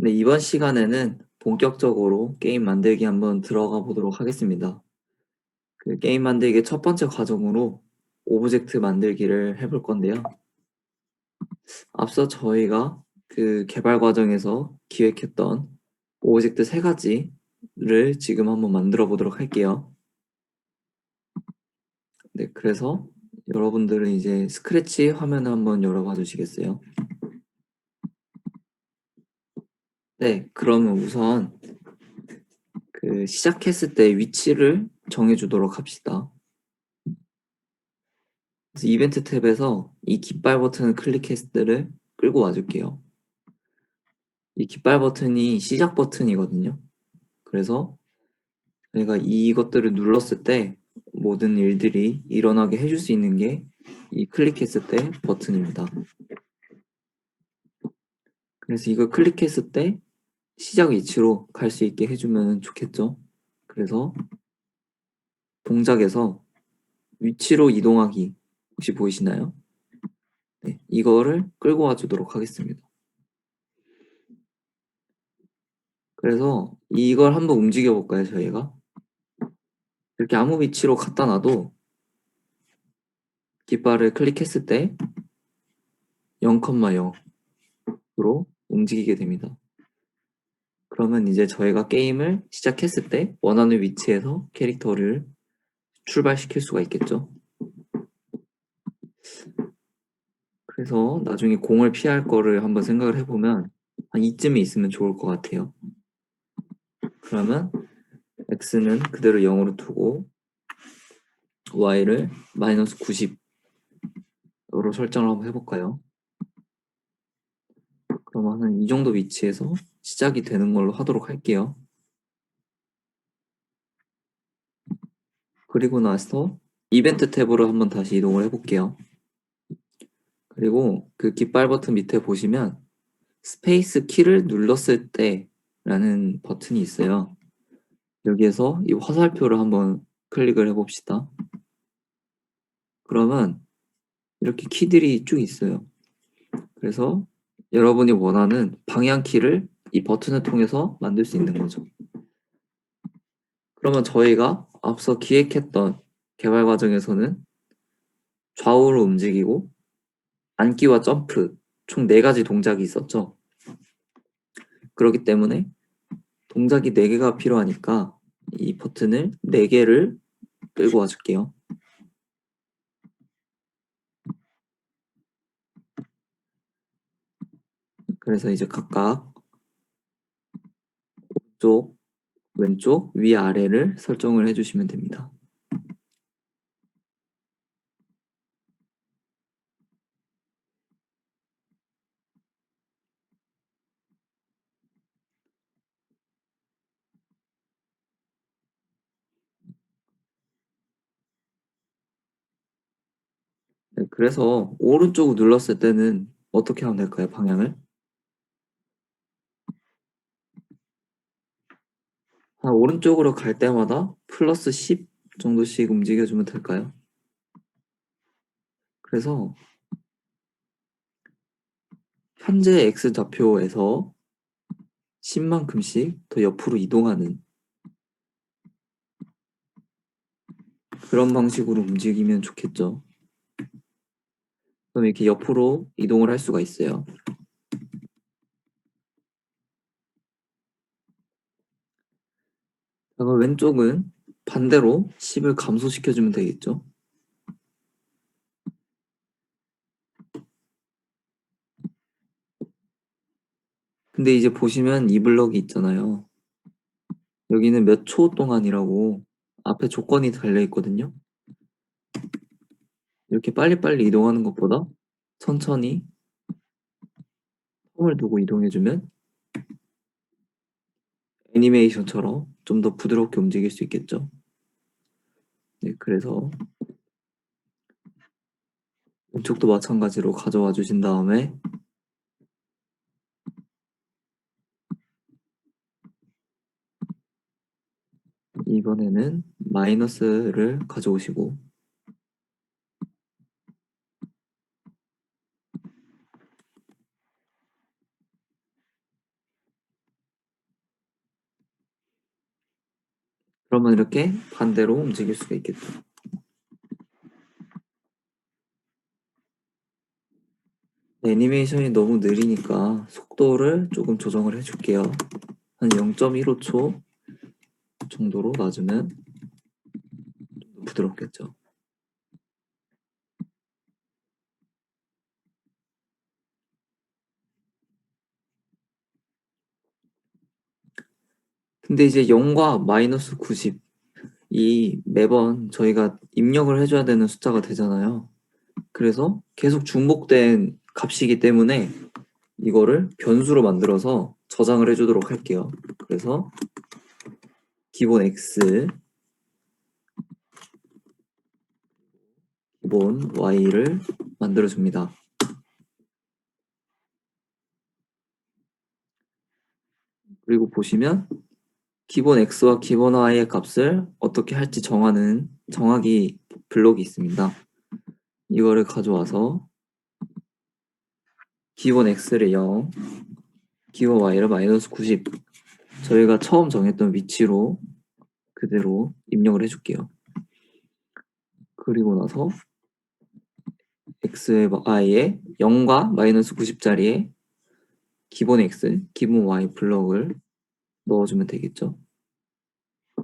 네, 이번 시간에는 본격적으로 게임 만들기 한번 들어가 보도록 하겠습니다. 그 게임 만들기 첫 번째 과정으로 오브젝트 만들기를 해볼 건데요. 앞서 저희가 그 개발 과정에서 기획했던 오브젝트 세 가지를 지금 한번 만들어 보도록 할게요. 네, 그래서 여러분들은 이제 스크래치 화면을 한번 열어봐 주시겠어요? 네, 그러면 우선 그 시작했을 때 위치를 정해 주도록 합시다. 그래서 이벤트 탭에서 이 깃발 버튼을 클릭했을 때를 끌고 와줄게요. 이 깃발 버튼이 시작 버튼이거든요. 그래서 저희가 이것들을 눌렀을 때 모든 일들이 일어나게 해줄 수 있는 게 이 클릭했을 때 버튼입니다. 그래서 이걸 클릭했을 때 시작 위치로 갈 수 있게 해주면 좋겠죠. 그래서 동작에서 위치로 이동하기 혹시 보이시나요? 네, 이거를 끌고 와주도록 하겠습니다. 그래서 이걸 한번 움직여 볼까요, 저희가? 이렇게 아무 위치로 갖다 놔도 깃발을 클릭했을 때 0,0으로 움직이게 됩니다. 그러면 이제 저희가 게임을 시작했을 때 원하는 위치에서 캐릭터를 출발시킬 수가 있겠죠. 그래서 나중에 공을 피할 거를 한번 생각을 해보면 한 이쯤에 있으면 좋을 것 같아요. 그러면 x는 그대로 0으로 두고 y를 마이너스 90으로 설정을 한번 해볼까요? 그러면 한 이 정도 위치에서 시작이 되는 걸로 하도록 할게요. 그리고 나서 이벤트 탭으로 한번 다시 이동을 해볼게요. 그리고 그 깃발 버튼 밑에 보시면 스페이스 키를 눌렀을 때라는 버튼이 있어요. 여기에서 이 화살표를 한번 클릭을 해봅시다. 그러면 이렇게 키들이 쭉 있어요. 그래서 여러분이 원하는 방향 키를 이 버튼을 통해서 만들 수 있는 거죠. 그러면 저희가 앞서 기획했던 개발 과정에서는 좌우로 움직이고 앉기와 점프 총 4가지 동작이 있었죠. 그렇기 때문에 동작이 4개가 필요하니까 이 버튼을 4개를 끌고 와줄게요. 그래서 이제 각각 오른쪽, 왼쪽, 위아래를 설정을 해주시면 됩니다. 네, 그래서 오른쪽을 눌렀을 때는 어떻게 하면 될까요, 방향을? 오른쪽으로 갈 때마다 플러스 10 정도씩 움직여주면 될까요? 그래서 현재 X좌표에서 10만큼씩 더 옆으로 이동하는 그런 방식으로 움직이면 좋겠죠. 그럼 이렇게 옆으로 이동을 할 수가 있어요. 그럼 왼쪽은 반대로 10을 감소시켜주면 되겠죠. 근데 이제 보시면 이 블럭이 있잖아요. 여기는 몇 초 동안이라고 앞에 조건이 달려 있거든요. 이렇게 빨리빨리 이동하는 것보다 천천히 텀을 두고 이동해주면 애니메이션처럼 좀 더 부드럽게 움직일 수 있겠죠. 네, 그래서 왼쪽도 마찬가지로 가져와 주신 다음에 이번에는 마이너스를 가져오시고 그러면 이렇게 반대로 움직일 수가 있겠죠. 애니메이션이 너무 느리니까 속도를 조금 조정을 해줄게요. 한 0.15초 정도로 놔주면 좀 부드럽겠죠. 근데 이제 0과 마이너스 90 이 매번 저희가 입력을 해줘야 되는 숫자가 되잖아요. 그래서 계속 중복된 값이기 때문에 이거를 변수로 만들어서 저장을 해주도록 할게요. 그래서 기본 x, 기본 y를 만들어줍니다. 그리고 보시면 기본 x와 기본 y의 값을 어떻게 할지 정하기 블록이 있습니다. 이거를 가져와서 기본 x를 0, 기본 y를 마이너스 90 저희가 처음 정했던 위치로 그대로 입력을 해줄게요. 그리고 나서 x의 y에 0과 마이너스 90짜리에 기본 x, 기본 y 블럭을 넣어주면 되겠죠.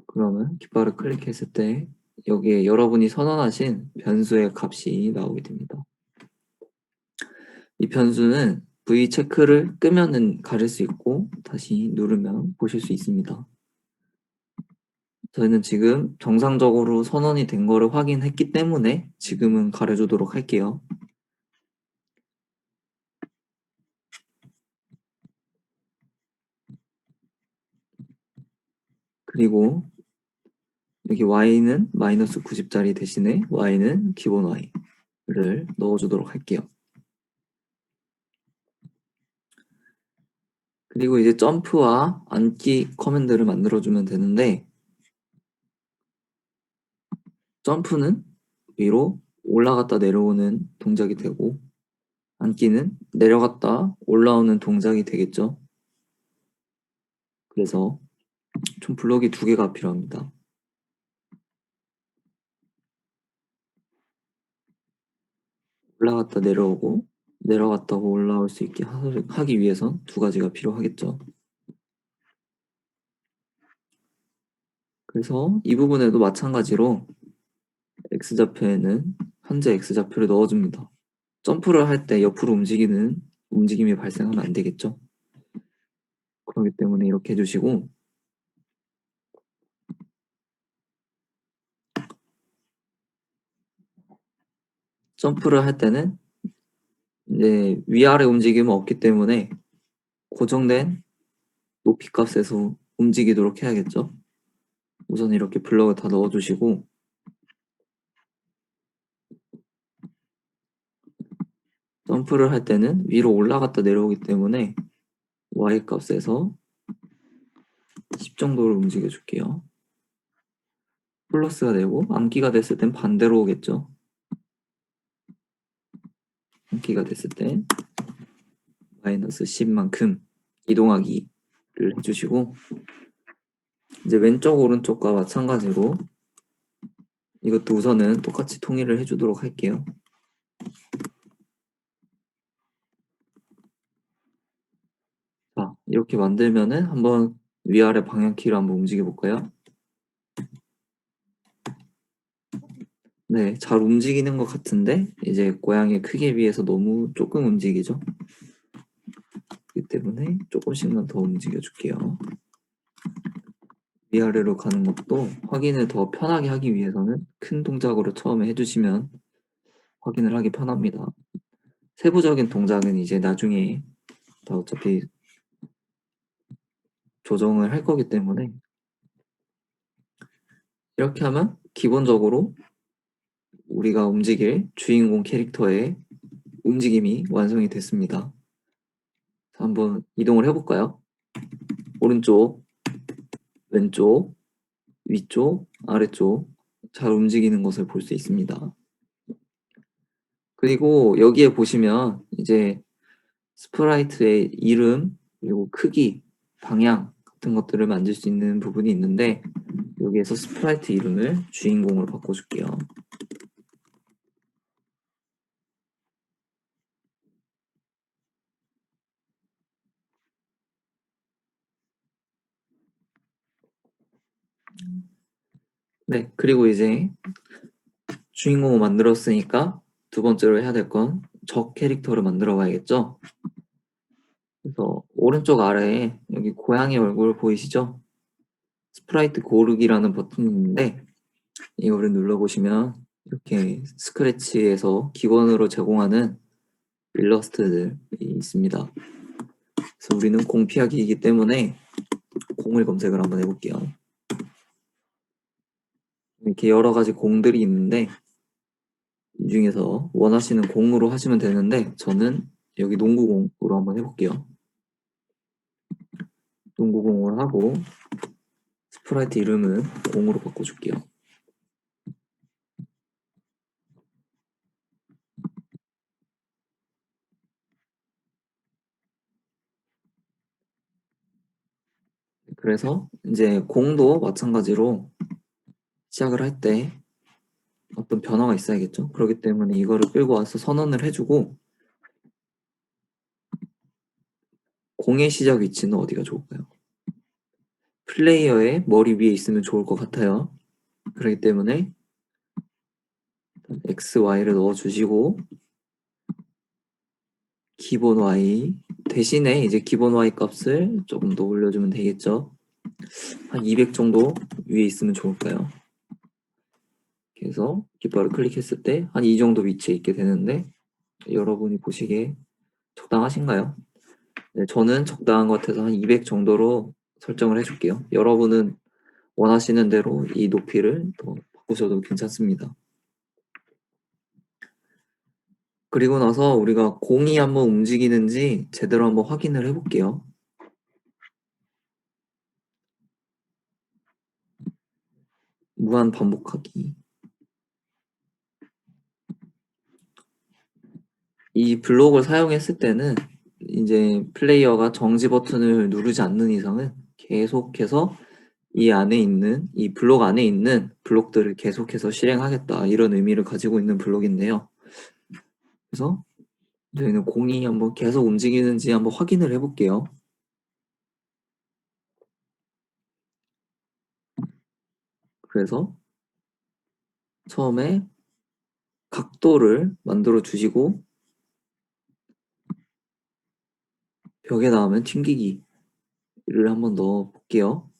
그러면 깃발을 클릭했을 때 여기에 여러분이 선언하신 변수의 값이 나오게 됩니다. 이 변수는 V 체크를 끄면은 가릴 수 있고 다시 누르면 보실 수 있습니다. 저희는 지금 정상적으로 선언이 된 거를 확인했기 때문에 지금은 가려주도록 할게요. 그리고 여기 y는 마이너스 90짜리 대신에 y는 기본 y를 넣어주도록 할게요. 그리고 이제 점프와 앉기 커맨드를 만들어주면 되는데 점프는 위로 올라갔다 내려오는 동작이 되고 앉기는 내려갔다 올라오는 동작이 되겠죠. 그래서 총 블록이 2개가 필요합니다. 올라갔다 내려오고 내려갔다 올라올 수 있게 하기 위해선 2가지가 필요하겠죠. 그래서 이 부분에도 마찬가지로 x좌표에는 현재 x좌표를 넣어줍니다. 점프를 할 때 옆으로 움직이는 움직임이 발생하면 안 되겠죠. 그렇기 때문에 이렇게 해주시고 점프를 할 때는 이제 위아래 움직임은 없기 때문에 고정된 높이 값에서 움직이도록 해야겠죠. 우선 이렇게 블럭을 다 넣어주시고 점프를 할 때는 위로 올라갔다 내려오기 때문에 y 값에서 10 정도를 움직여 줄게요. 플러스가 되고 암기가 됐을 땐 반대로 오겠죠. 암기가 됐을 때 마이너스 10만큼 이동하기를 해주시고 이제 왼쪽 오른쪽과 마찬가지로 이것도 우선은 똑같이 통일을 해주도록 할게요. 자, 이렇게 만들면은 한번 위아래 방향키를 한번 움직여 볼까요? 네, 잘 움직이는 것 같은데 이제 고양이의 크기에 비해서 너무 조금 움직이죠? 그렇기 때문에 조금씩만 더 움직여 줄게요. 위아래로 가는 것도 확인을 더 편하게 하기 위해서는 큰 동작으로 처음에 해주시면 확인을 하기 편합니다. 세부적인 동작은 이제 나중에 다 어차피 조정을 할 거기 때문에 이렇게 하면 기본적으로 우리가 움직일 주인공 캐릭터의 움직임이 완성이 됐습니다. 자, 한번 이동을 해볼까요? 오른쪽, 왼쪽, 위쪽, 아래쪽 잘 움직이는 것을 볼 수 있습니다. 그리고 여기에 보시면 이제 스프라이트의 이름, 그리고 크기, 방향 같은 것들을 만들 수 있는 부분이 있는데 여기에서 스프라이트 이름을 주인공으로 바꿔줄게요. 네, 그리고 이제 주인공을 만들었으니까 두 번째로 해야 될 건 적 캐릭터를 만들어 봐야겠죠? 그래서 오른쪽 아래에 여기 고양이 얼굴 보이시죠? 스프라이트 고르기라는 버튼이 있는데 이거를 눌러보시면 이렇게 스크래치에서 기본으로 제공하는 일러스트들이 있습니다. 그래서 우리는 공 피하기이기 때문에 공을 검색을 한번 해볼게요. 이렇게 여러 가지 공들이 있는데 이 중에서 원하시는 공으로 하시면 되는데 저는 여기 농구공으로 한번 해볼게요. 농구공을 하고 스프라이트 이름은 공으로 바꿔줄게요. 그래서 이제 공도 마찬가지로 시작을 할 때 어떤 변화가 있어야겠죠. 그렇기 때문에 이거를 끌고 와서 선언을 해주고 공의 시작 위치는 어디가 좋을까요? 플레이어의 머리 위에 있으면 좋을 것 같아요. 그렇기 때문에 X, Y를 넣어주시고 기본 Y 대신에 이제 기본 Y 값을 조금 더 올려주면 되겠죠. 한 200 정도 위에 있으면 좋을까요? 그래서 깃발을 클릭했을 때 한 이 정도 위치에 있게 되는데 여러분이 보시기에 적당하신가요? 네, 저는 적당한 것 같아서 한 200 정도로 설정을 해줄게요. 여러분은 원하시는 대로 이 높이를 더 바꾸셔도 괜찮습니다. 그리고 나서 우리가 공이 한번 움직이는지 제대로 한번 확인을 해볼게요. 무한 반복하기. 이 블록을 사용했을 때는 이제 플레이어가 정지 버튼을 누르지 않는 이상은 계속해서 이 안에 있는 이 블록 안에 있는 블록들을 계속해서 실행하겠다 이런 의미를 가지고 있는 블록인데요. 그래서 저희는 공이 한번 계속 움직이는지 한번 확인을 해볼게요. 그래서 처음에 각도를 만들어 주시고 벽에 닿으면 튕기기를 한번 넣어 볼게요.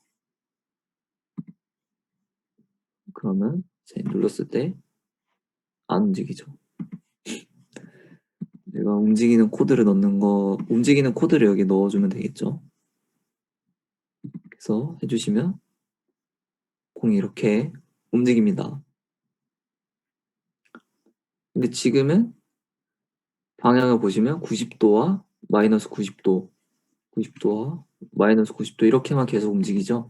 그러면 이제 눌렀을 때 안 움직이죠. 내가 움직이는 코드를 넣는 거, 움직이는 코드를 여기 넣어주면 되겠죠. 그래서 해주시면 공이 이렇게 움직입니다. 근데 지금은 방향을 보시면 90도와 마이너스 90도, 90도와 마이너스 90도 이렇게만 계속 움직이죠.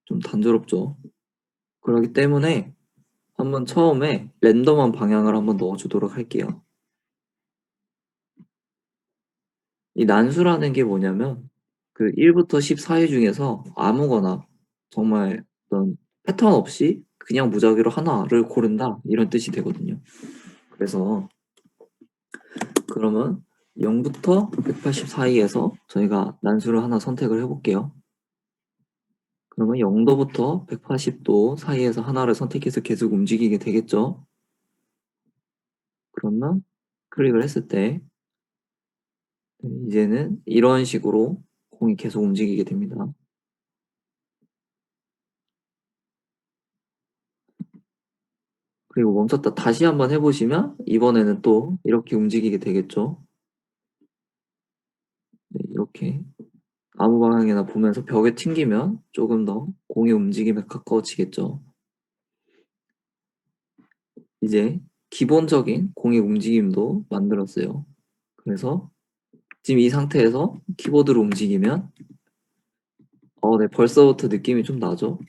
좀 단조롭죠. 그렇기 때문에 한번 처음에 랜덤한 방향을 한번 넣어주도록 할게요. 이 난수라는 게 뭐냐면 그 1부터 10 사이 중에서 아무거나 정말 어떤 패턴 없이 그냥 무작위로 하나를 고른다 이런 뜻이 되거든요. 그래서 그러면 0부터 180 사이에서 저희가 난수를 하나 선택을 해볼게요. 그러면 0도부터 180도 사이에서 하나를 선택해서 계속 움직이게 되겠죠. 그러면 클릭을 했을 때 이제는 이런 식으로 공이 계속 움직이게 됩니다. 그리고 멈췄다 다시 한번 해보시면 이번에는 또 이렇게 움직이게 되겠죠. 네, 이렇게 아무 방향이나 보면서 벽에 튕기면 조금 더 공의 움직임에 가까워지겠죠. 이제 기본적인 공의 움직임도 만들었어요. 그래서 지금 이 상태에서 키보드로 움직이면 네, 벌써부터 느낌이 좀 나죠.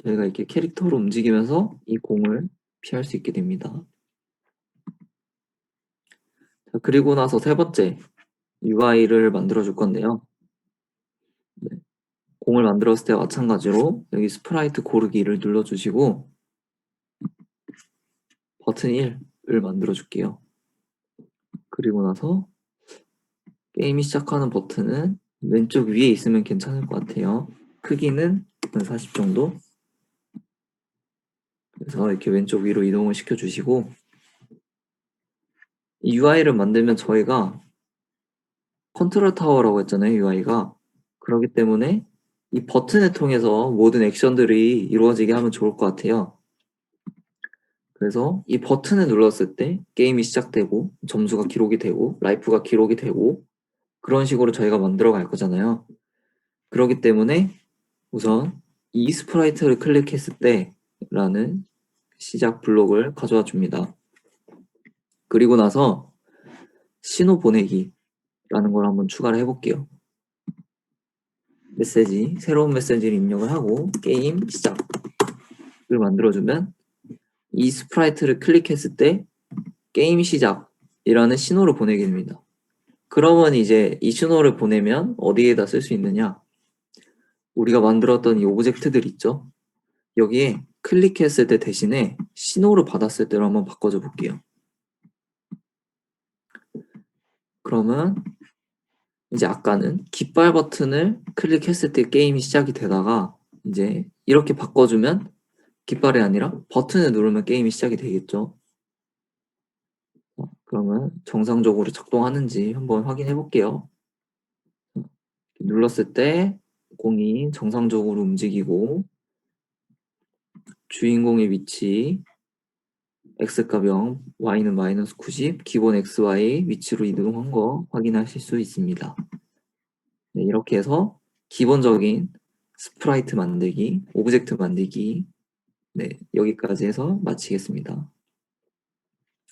저희가 이렇게 캐릭터로 움직이면서 이 공을 피할 수 있게 됩니다. 자, 그리고 나서 세 번째 UI를 만들어 줄 건데요. 공을 만들었을 때 마찬가지로 여기 스프라이트 고르기를 눌러주시고 버튼 1을 만들어 줄게요. 그리고 나서 게임이 시작하는 버튼은 왼쪽 위에 있으면 괜찮을 것 같아요. 크기는 40 정도. 그래서 이렇게 왼쪽 위로 이동을 시켜주시고 이 UI를 만들면 저희가 컨트롤 타워라고 했잖아요, UI가. 그렇기 때문에 이 버튼을 통해서 모든 액션들이 이루어지게 하면 좋을 것 같아요. 그래서 이 버튼을 눌렀을 때 게임이 시작되고 점수가 기록이 되고 라이프가 기록이 되고 그런 식으로 저희가 만들어 갈 거잖아요. 그렇기 때문에 우선 이 스프라이트를 클릭했을 때 라는 시작 블록을 가져와 줍니다. 그리고 나서 신호 보내기 라는 걸 한번 추가를 해볼게요. 메시지, 새로운 메시지를 입력을 하고 게임 시작을 만들어주면 이 스프라이트를 클릭했을 때 게임 시작이라는 신호를 보내게 됩니다. 그러면 이제 이 신호를 보내면 어디에다 쓸 수 있느냐? 우리가 만들었던 이 오브젝트들 있죠? 여기에 클릭했을 때 대신에 신호를 받았을 때로 한번 바꿔줘 볼게요. 그러면 이제 아까는 깃발 버튼을 클릭했을 때 게임이 시작이 되다가 이제 이렇게 바꿔주면 깃발이 아니라 버튼을 누르면 게임이 시작이 되겠죠. 그러면 정상적으로 작동하는지 한번 확인해 볼게요. 눌렀을 때 공이 정상적으로 움직이고 주인공의 위치 x값 0, y는 마이너스 90, 기본 xy 위치로 이동한 거 확인하실 수 있습니다. 네, 이렇게 해서 기본적인 스프라이트 만들기, 오브젝트 만들기 네, 여기까지 해서 마치겠습니다.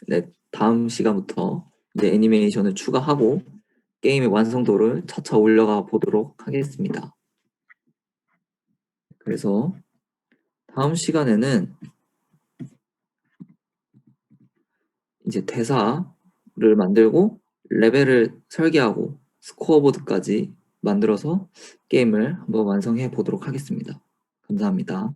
네, 다음 시간부터 이제 애니메이션을 추가하고 게임의 완성도를 차차 올려가 보도록 하겠습니다. 그래서 다음 시간에는 이제 대사를 만들고 레벨을 설계하고 스코어보드까지 만들어서 게임을 한번 완성해 보도록 하겠습니다. 감사합니다.